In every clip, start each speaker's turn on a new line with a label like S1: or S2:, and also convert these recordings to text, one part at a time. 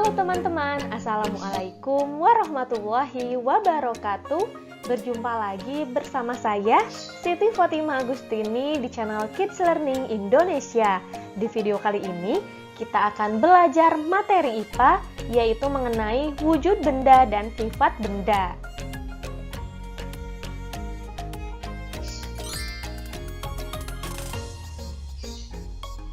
S1: Halo teman-teman, Assalamualaikum warahmatullahi wabarakatuh. Berjumpa lagi bersama saya, Siti Fatimah Agustini di channel Kids Learning Indonesia. Di video kali ini, kita akan belajar materi IPA, yaitu mengenai wujud benda dan sifat benda.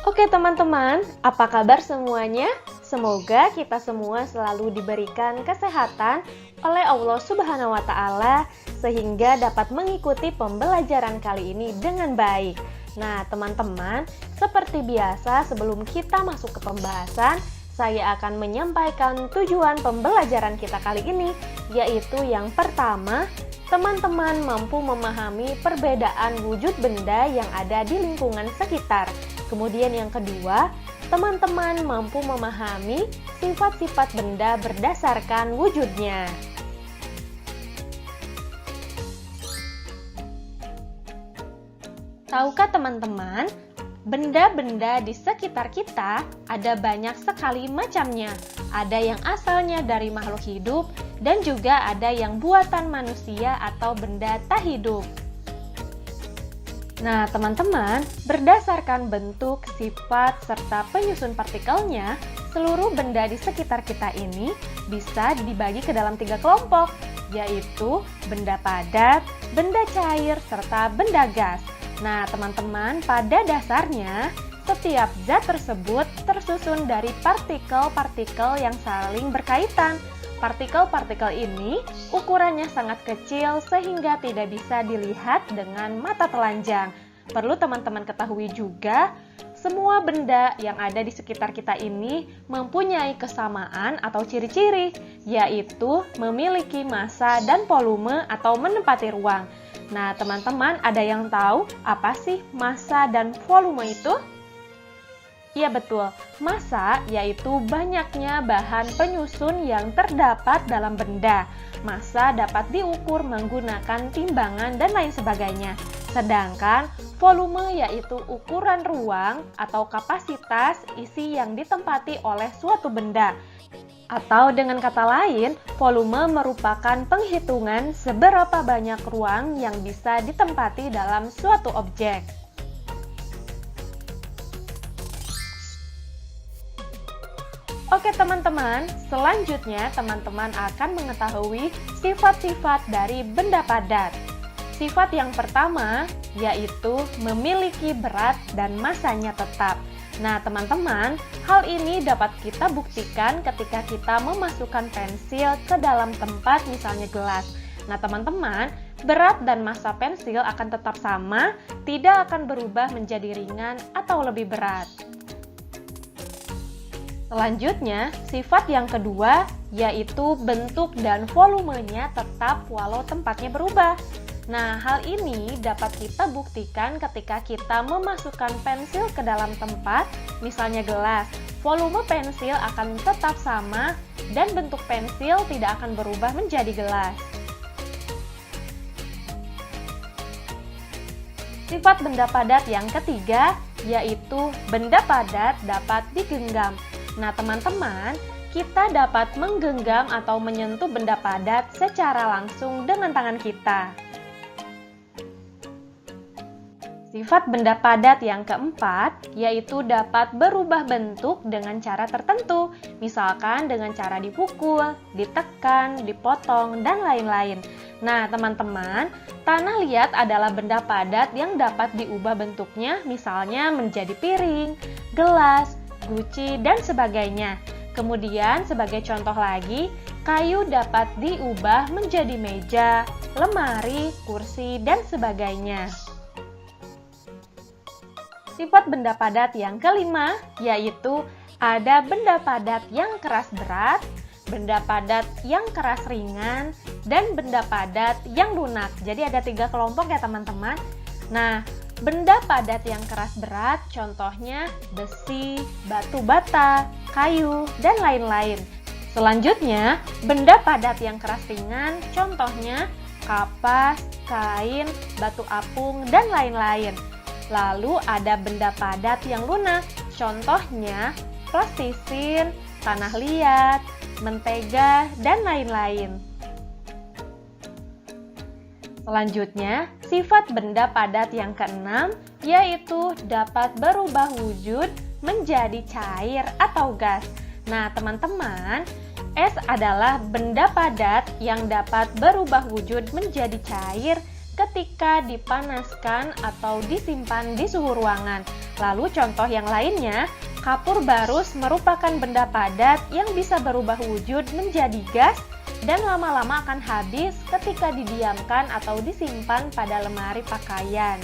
S1: Oke teman-teman, apa kabar semuanya? Semoga kita semua selalu diberikan kesehatan oleh Allah Subhanahu wa Ta'ala sehingga dapat mengikuti pembelajaran kali ini dengan baik. Nah, teman-teman, seperti biasa sebelum kita masuk ke pembahasan, saya akan menyampaikan tujuan pembelajaran kita kali ini, yaitu yang pertama, teman-teman mampu memahami perbedaan wujud benda yang ada di lingkungan sekitar. Kemudian yang kedua, teman-teman mampu memahami sifat-sifat benda berdasarkan wujudnya. Tahukah teman-teman, benda-benda di sekitar kita ada banyak sekali macamnya. Ada yang asalnya dari makhluk hidup dan juga ada yang buatan manusia atau benda tak hidup. Nah, teman-teman, berdasarkan bentuk, sifat, serta penyusun partikelnya, seluruh benda di sekitar kita ini bisa dibagi ke dalam 3 kelompok, yaitu benda padat, benda cair, serta benda gas. Nah, teman-teman, pada dasarnya, setiap zat tersebut tersusun dari partikel-partikel yang saling berkaitan. Partikel-partikel ini ukurannya sangat kecil sehingga tidak bisa dilihat dengan mata telanjang. Perlu teman-teman ketahui juga, semua benda yang ada di sekitar kita ini mempunyai kesamaan atau ciri-ciri, yaitu memiliki massa dan volume atau menempati ruang. Nah, teman-teman ada yang tahu apa sih massa dan volume itu? Iya betul, massa yaitu banyaknya bahan penyusun yang terdapat dalam benda. Massa dapat diukur menggunakan timbangan dan lain sebagainya. Sedangkan volume yaitu ukuran ruang atau kapasitas isi yang ditempati oleh suatu benda. Atau dengan kata lain, volume merupakan penghitungan seberapa banyak ruang yang bisa ditempati dalam suatu objek. Oke teman-teman, selanjutnya teman-teman akan mengetahui sifat-sifat dari benda padat. Sifat yang pertama yaitu memiliki berat dan massanya tetap. Nah teman-teman, hal ini dapat kita buktikan ketika kita memasukkan pensil ke dalam tempat misalnya gelas. Nah teman-teman, berat dan massa pensil akan tetap sama, tidak akan berubah menjadi ringan atau lebih berat. Selanjutnya, sifat yang kedua yaitu bentuk dan volumenya tetap walau tempatnya berubah. Nah, hal ini dapat kita buktikan ketika kita memasukkan pensil ke dalam tempat, misalnya gelas. Volume pensil akan tetap sama dan bentuk pensil tidak akan berubah menjadi gelas. Sifat benda padat yang ketiga yaitu benda padat dapat digenggam. Nah teman-teman, kita dapat menggenggam atau menyentuh benda padat secara langsung dengan tangan kita. Sifat benda padat yang keempat yaitu dapat berubah bentuk dengan cara tertentu, misalkan dengan cara dipukul, ditekan, dipotong, dan lain-lain. Nah teman-teman, tanah liat adalah benda padat yang dapat diubah bentuknya, misalnya menjadi piring, gelas, guci, dan sebagainya. Kemudian sebagai contoh lagi, kayu dapat diubah menjadi meja, lemari, kursi, dan sebagainya. Sifat benda padat yang kelima yaitu ada benda padat yang keras berat, benda padat yang keras ringan, dan benda padat yang lunak. Jadi ada 3 kelompok ya teman-teman. Nah, benda padat yang keras berat contohnya besi, batu bata, kayu, dan lain-lain. Selanjutnya, benda padat yang keras ringan contohnya kapas, kain, batu apung, dan lain-lain. Lalu ada benda padat yang lunak contohnya plastisin, tanah liat, mentega, dan lain-lain. Selanjutnya, sifat benda padat yang keenam yaitu dapat berubah wujud menjadi cair atau gas. Nah, teman-teman, es adalah benda padat yang dapat berubah wujud menjadi cair ketika dipanaskan atau disimpan di suhu ruangan. Lalu contoh yang lainnya, kapur barus merupakan benda padat yang bisa berubah wujud menjadi gas dan lama-lama akan habis ketika didiamkan atau disimpan pada lemari pakaian.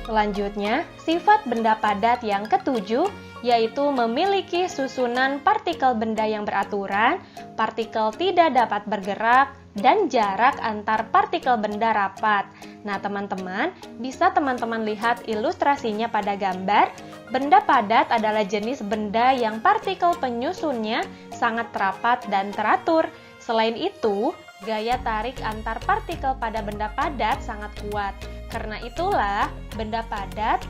S1: Selanjutnya, sifat benda padat yang ketujuh yaitu memiliki susunan partikel benda yang beraturan, partikel tidak dapat bergerak, dan jarak antar partikel benda rapat. Nah, teman-teman, bisa teman-teman lihat ilustrasinya pada gambar. Benda padat adalah jenis benda yang partikel penyusunnya sangat rapat dan teratur. Selain itu, gaya tarik antar partikel pada benda padat sangat kuat. Karena itulah, benda padat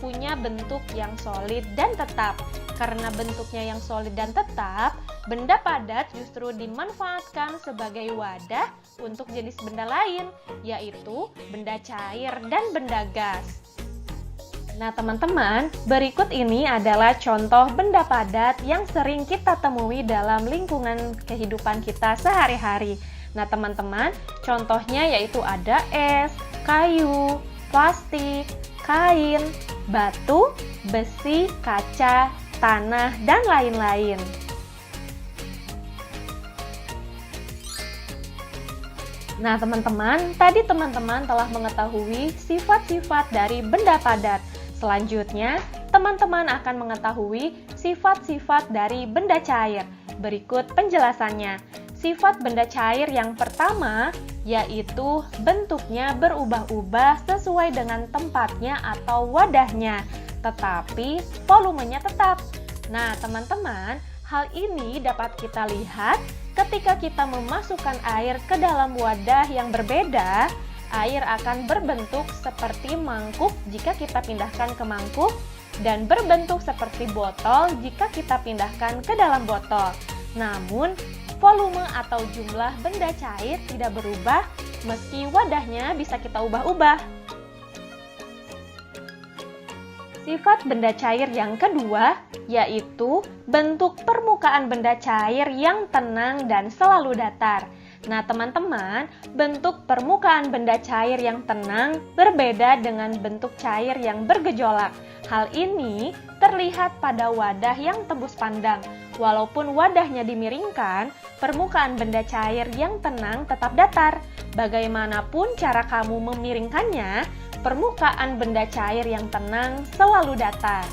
S1: punya bentuk yang solid dan tetap. Karena bentuknya yang solid dan tetap, benda padat justru dimanfaatkan sebagai wadah untuk jenis benda lain, yaitu benda cair dan benda gas. Nah, teman-teman, berikut ini adalah contoh benda padat yang sering kita temui dalam lingkungan kehidupan kita sehari-hari. Nah, teman-teman, contohnya yaitu ada es, kayu, plastik, kain, batu, besi, kaca, tanah, dan lain-lain. Nah, teman-teman, tadi teman-teman telah mengetahui sifat-sifat dari benda padat. Selanjutnya, teman-teman akan mengetahui sifat-sifat dari benda cair. Berikut penjelasannya. Sifat benda cair yang pertama yaitu bentuknya berubah-ubah sesuai dengan tempatnya atau wadahnya, tetapi volumenya tetap. Nah, teman-teman, hal ini dapat kita lihat ketika kita memasukkan air ke dalam wadah yang berbeda. Air akan berbentuk seperti mangkuk jika kita pindahkan ke mangkuk, dan berbentuk seperti botol jika kita pindahkan ke dalam botol. Namun, volume atau jumlah benda cair tidak berubah meski wadahnya bisa kita ubah-ubah. Sifat benda cair yang kedua yaitu bentuk permukaan benda cair yang tenang dan selalu datar. Nah, teman-teman, bentuk permukaan benda cair yang tenang berbeda dengan bentuk cair yang bergejolak. Hal ini terlihat pada wadah yang tembus pandang. Walaupun wadahnya dimiringkan, permukaan benda cair yang tenang tetap datar. Bagaimanapun cara kamu memiringkannya, permukaan benda cair yang tenang selalu datar.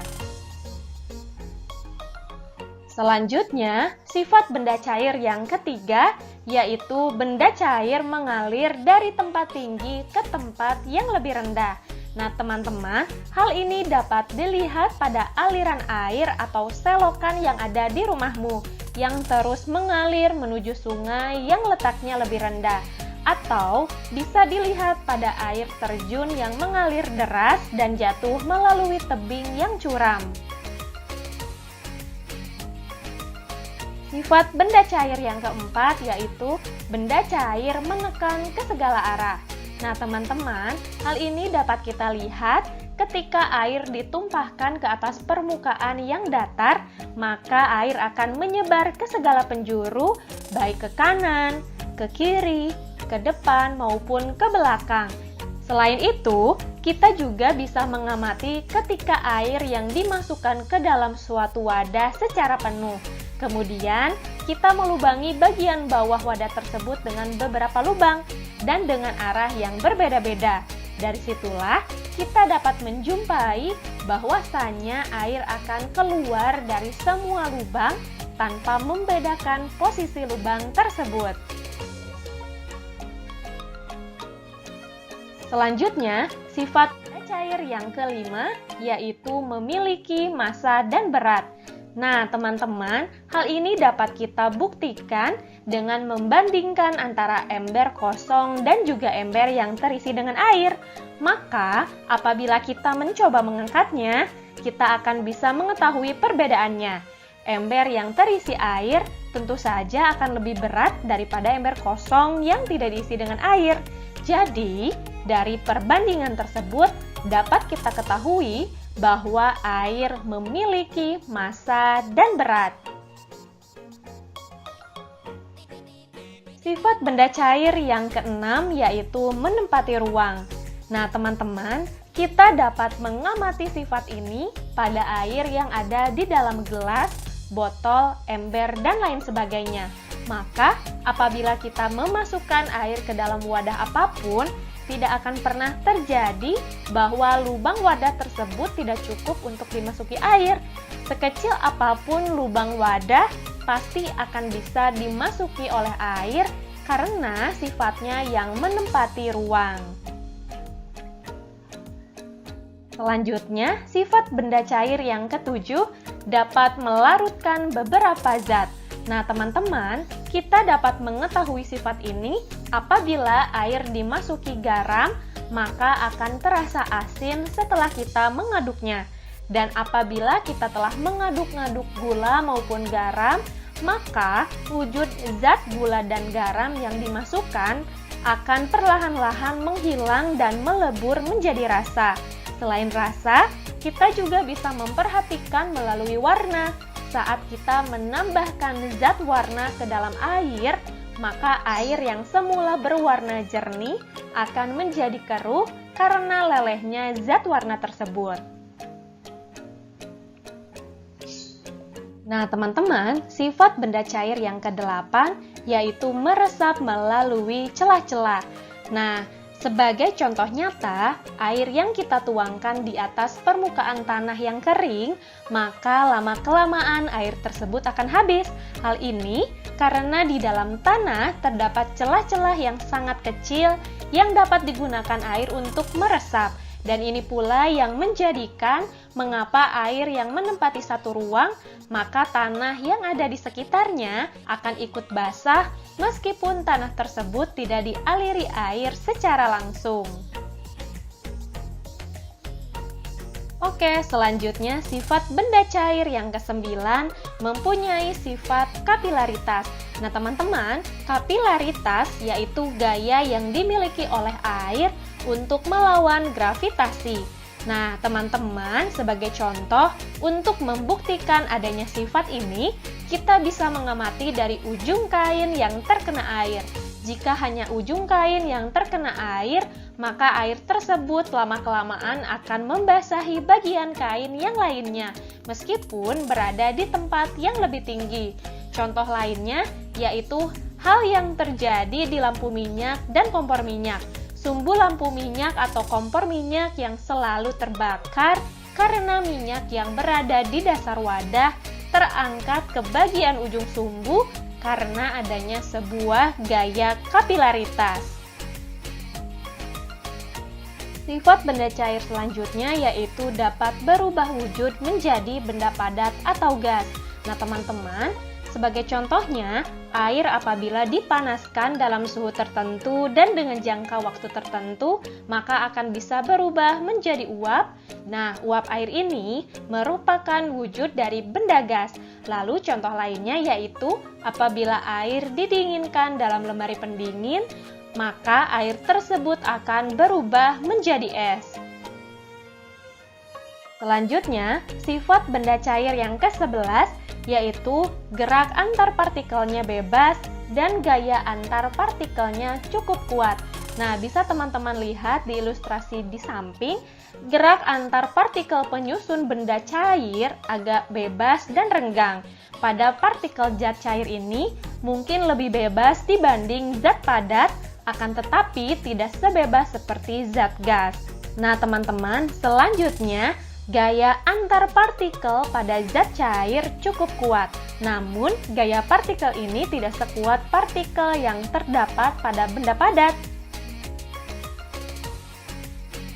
S1: Selanjutnya, sifat benda cair yang ketiga yaitu benda cair mengalir dari tempat tinggi ke tempat yang lebih rendah. Nah, teman-teman, hal ini dapat dilihat pada aliran air atau selokan yang ada di rumahmu yang terus mengalir menuju sungai yang letaknya lebih rendah. Atau bisa dilihat pada air terjun yang mengalir deras dan jatuh melalui tebing yang curam. Sifat benda cair yang keempat yaitu benda cair menekan ke segala arah. Nah, teman-teman, hal ini dapat kita lihat ketika air ditumpahkan ke atas permukaan yang datar, maka air akan menyebar ke segala penjuru, baik ke kanan, ke kiri, ke depan, maupun ke belakang. Selain itu, kita juga bisa mengamati ketika air yang dimasukkan ke dalam suatu wadah secara penuh. Kemudian, kita melubangi bagian bawah wadah tersebut dengan beberapa lubang dan dengan arah yang berbeda-beda. Dari situlah, kita dapat menjumpai bahwasannya air akan keluar dari semua lubang tanpa membedakan posisi lubang tersebut. Selanjutnya, sifat cair yang kelima yaitu memiliki massa dan berat. Nah, teman-teman, hal ini dapat kita buktikan dengan membandingkan antara ember kosong dan juga ember yang terisi dengan air. Maka, apabila kita mencoba mengangkatnya, kita akan bisa mengetahui perbedaannya. Ember yang terisi air tentu saja akan lebih berat daripada ember kosong yang tidak diisi dengan air. Jadi, dari perbandingan tersebut dapat kita ketahui bahwa air memiliki massa dan berat. Sifat benda cair yang keenam yaitu menempati ruang. Nah, teman-teman, kita dapat mengamati sifat ini pada air yang ada di dalam gelas, botol, ember, dan lain sebagainya. Maka, apabila kita memasukkan air ke dalam wadah apapun, tidak akan pernah terjadi bahwa lubang wadah tersebut tidak cukup untuk dimasuki air. Sekecil apapun lubang wadah, pasti akan bisa dimasuki oleh air karena sifatnya yang menempati ruang. Selanjutnya, sifat benda cair yang ketujuh dapat melarutkan beberapa zat. Nah, teman-teman, kita dapat mengetahui sifat ini apabila air dimasuki garam, maka akan terasa asin setelah kita mengaduknya. Dan apabila kita telah mengaduk-ngaduk gula maupun garam, maka wujud zat gula dan garam yang dimasukkan akan perlahan-lahan menghilang dan melebur menjadi rasa. Selain rasa, kita juga bisa memperhatikan melalui warna. Saat kita menambahkan zat warna ke dalam air, maka air yang semula berwarna jernih akan menjadi keruh karena lelehnya zat warna tersebut. Nah, teman-teman, sifat benda cair yang kedelapan yaitu meresap melalui celah-celah. Nah, sebagai contoh nyata, air yang kita tuangkan di atas permukaan tanah yang kering, maka lama-kelamaan air tersebut akan habis. Hal ini karena di dalam tanah terdapat celah-celah yang sangat kecil yang dapat digunakan air untuk meresap. Dan ini pula yang menjadikan mengapa air yang menempati satu ruang, maka tanah yang ada di sekitarnya akan ikut basah meskipun tanah tersebut tidak dialiri air secara langsung. Oke, selanjutnya sifat benda cair yang kesembilan mempunyai sifat kapilaritas. Nah, teman-teman, kapilaritas yaitu gaya yang dimiliki oleh air untuk melawan gravitasi. Nah, teman-teman, sebagai contoh, untuk membuktikan adanya sifat ini, kita bisa mengamati dari ujung kain yang terkena air. Jika hanya ujung kain yang terkena air, maka air tersebut lama-kelamaan akan membasahi bagian kain yang lainnya, meskipun berada di tempat yang lebih tinggi. Contoh lainnya yaitu hal yang terjadi di lampu minyak dan kompor minyak. Sumbu lampu minyak atau kompor minyak yang selalu terbakar karena minyak yang berada di dasar wadah terangkat ke bagian ujung sumbu karena adanya sebuah gaya kapilaritas. Sifat benda cair selanjutnya yaitu dapat berubah wujud menjadi benda padat atau gas. Nah, teman-teman, sebagai contohnya, air apabila dipanaskan dalam suhu tertentu dan dengan jangka waktu tertentu, maka akan bisa berubah menjadi uap. Nah, uap air ini merupakan wujud dari benda gas. Lalu contoh lainnya yaitu apabila air didinginkan dalam lemari pendingin, maka air tersebut akan berubah menjadi es. Selanjutnya, sifat benda cair yang ke-11 yaitu gerak antar partikelnya bebas dan gaya antar partikelnya cukup kuat. Nah, bisa teman-teman lihat di ilustrasi di samping, gerak antar partikel penyusun benda cair agak bebas dan renggang. Pada partikel zat cair ini mungkin lebih bebas dibanding zat padat, akan tetapi tidak sebebas seperti zat gas. Nah, teman-teman, selanjutnya gaya antar partikel pada zat cair cukup kuat, namun gaya partikel ini tidak sekuat partikel yang terdapat pada benda padat.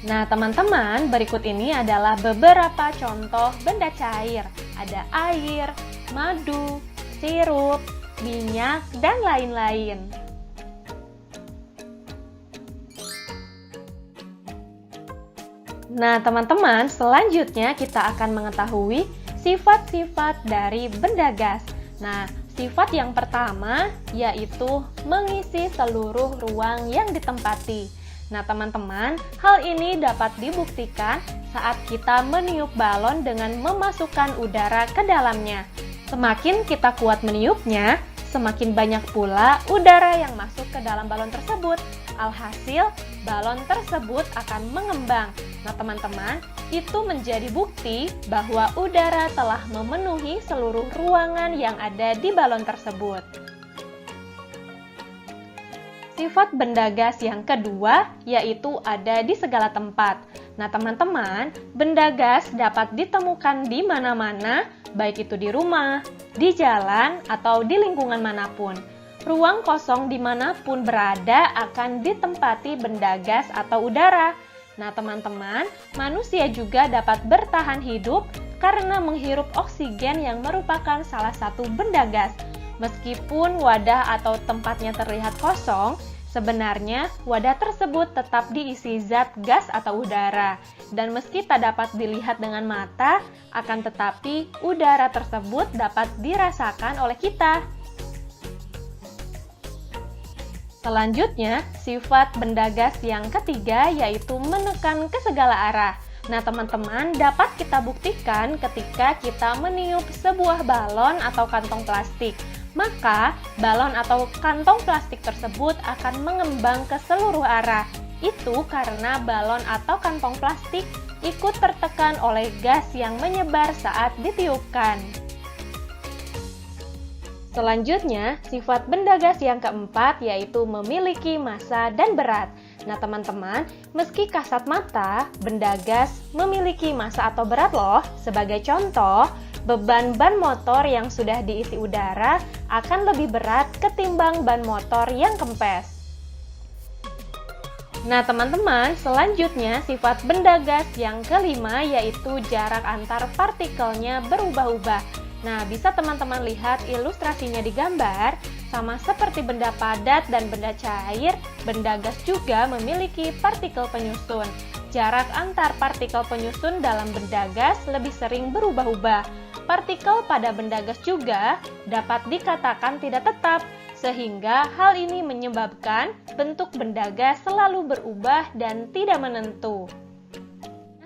S1: Nah, teman-teman, berikut ini adalah beberapa contoh benda cair. ada air, madu, sirup, minyak, dan lain-lain. Nah, teman-teman, selanjutnya kita akan mengetahui sifat-sifat dari benda gas. Nah, sifat yang pertama yaitu mengisi seluruh ruang yang ditempati. Nah, teman-teman, hal ini dapat dibuktikan saat kita meniup balon dengan memasukkan udara ke dalamnya. Semakin kita kuat meniupnya, semakin banyak pula udara yang masuk ke dalam balon tersebut. Alhasil, balon tersebut akan mengembang. Nah, teman-teman, itu menjadi bukti bahwa udara telah memenuhi seluruh ruangan yang ada di balon tersebut. Sifat benda gas yang kedua yaitu ada di segala tempat. Nah, teman-teman, benda gas dapat ditemukan di mana-mana, baik itu di rumah, di jalan, atau di lingkungan manapun. Ruang kosong dimanapun berada akan ditempati benda gas atau udara. Nah, teman-teman, manusia juga dapat bertahan hidup karena menghirup oksigen yang merupakan salah satu benda gas. Meskipun wadah atau tempatnya terlihat kosong, sebenarnya wadah tersebut tetap diisi zat gas atau udara. Dan meski tak dapat dilihat dengan mata, akan tetapi udara tersebut dapat dirasakan oleh kita. Selanjutnya, sifat benda gas yang ketiga yaitu menekan ke segala arah. Nah, teman-teman, dapat kita buktikan ketika kita meniup sebuah balon atau kantong plastik. Maka, balon atau kantong plastik tersebut akan mengembang ke seluruh arah. Itu karena balon atau kantong plastik ikut tertekan oleh gas yang menyebar saat ditiupkan. Selanjutnya, sifat benda gas yang keempat yaitu memiliki massa dan berat. Nah, teman-teman, meski kasat mata, benda gas memiliki massa atau berat loh. Sebagai contoh, beban ban motor yang sudah diisi udara akan lebih berat ketimbang ban motor yang kempes. Nah, teman-teman, selanjutnya sifat benda gas yang kelima yaitu jarak antar partikelnya berubah-ubah. Nah, bisa teman-teman lihat ilustrasinya di gambar, sama seperti benda padat dan benda cair, benda gas juga memiliki partikel penyusun. Jarak antar partikel penyusun dalam benda gas lebih sering berubah-ubah. Partikel pada benda gas juga dapat dikatakan tidak tetap, sehingga hal ini menyebabkan bentuk benda gas selalu berubah dan tidak menentu.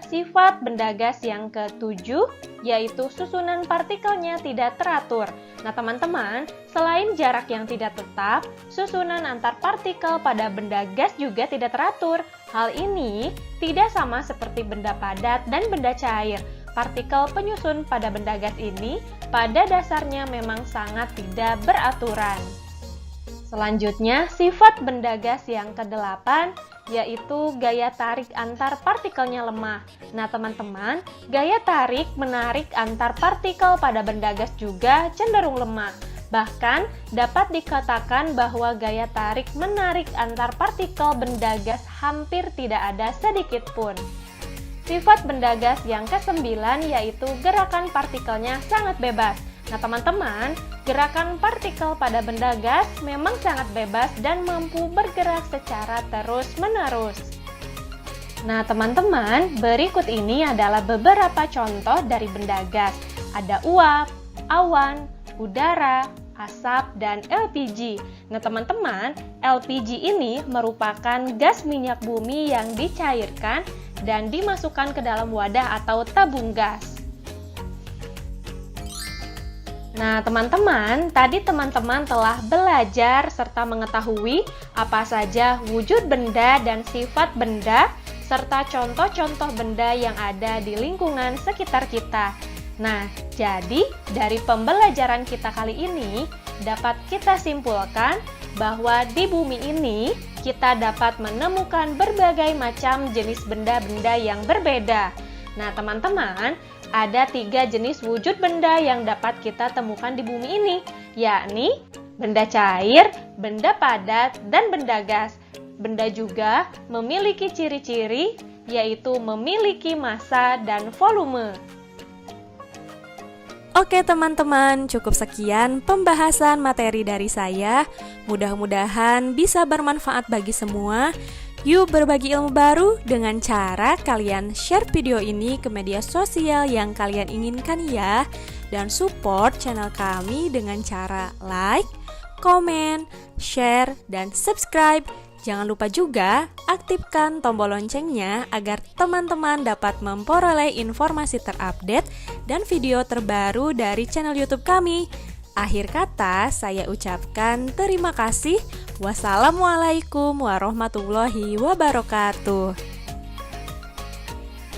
S1: Sifat benda gas yang ketujuh yaitu susunan partikelnya tidak teratur. Nah, teman-teman, selain jarak yang tidak tetap, susunan antar partikel pada benda gas juga tidak teratur. Hal ini tidak sama seperti benda padat dan benda cair. Partikel penyusun pada benda gas ini pada dasarnya memang sangat tidak beraturan. Selanjutnya, sifat benda gas yang kedelapan yaitu gaya tarik antar partikelnya lemah. Nah, teman-teman, gaya tarik menarik antar partikel pada benda gas juga cenderung lemah. Bahkan, dapat dikatakan bahwa gaya tarik menarik antar partikel benda gas hampir tidak ada sedikit pun. Sifat benda gas yang kesembilan yaitu gerakan partikelnya sangat bebas. Nah, teman-teman, gerakan partikel pada benda gas memang sangat bebas dan mampu bergerak secara terus-menerus. Nah, teman-teman, berikut ini adalah beberapa contoh dari benda gas. Ada uap, awan, udara, asap, dan LPG. Nah, teman-teman, LPG ini merupakan gas minyak bumi yang dicairkan dan dimasukkan ke dalam wadah atau tabung gas. Nah, teman-teman, tadi teman-teman telah belajar serta mengetahui apa saja wujud benda dan sifat benda, serta contoh-contoh benda yang ada di lingkungan sekitar kita. Nah, jadi dari pembelajaran kita kali ini, dapat kita simpulkan bahwa di bumi ini, kita dapat menemukan berbagai macam jenis benda-benda yang berbeda. Nah, teman-teman, ada 3 jenis wujud benda yang dapat kita temukan di bumi ini, yakni benda cair, benda padat, dan benda gas. Benda juga memiliki ciri-ciri, yaitu memiliki massa dan volume.
S2: Oke teman-teman, cukup sekian pembahasan materi dari saya. Mudah-mudahan bisa bermanfaat bagi semua. Yuk berbagi ilmu baru dengan cara kalian share video ini ke media sosial yang kalian inginkan ya. Dan support channel kami dengan cara like, komen, share, dan subscribe. Jangan lupa juga aktifkan tombol loncengnya agar teman-teman dapat memperoleh informasi terupdate dan video terbaru dari channel YouTube kami. Akhir kata, saya ucapkan terima kasih. Wassalamualaikum warahmatullahi wabarakatuh.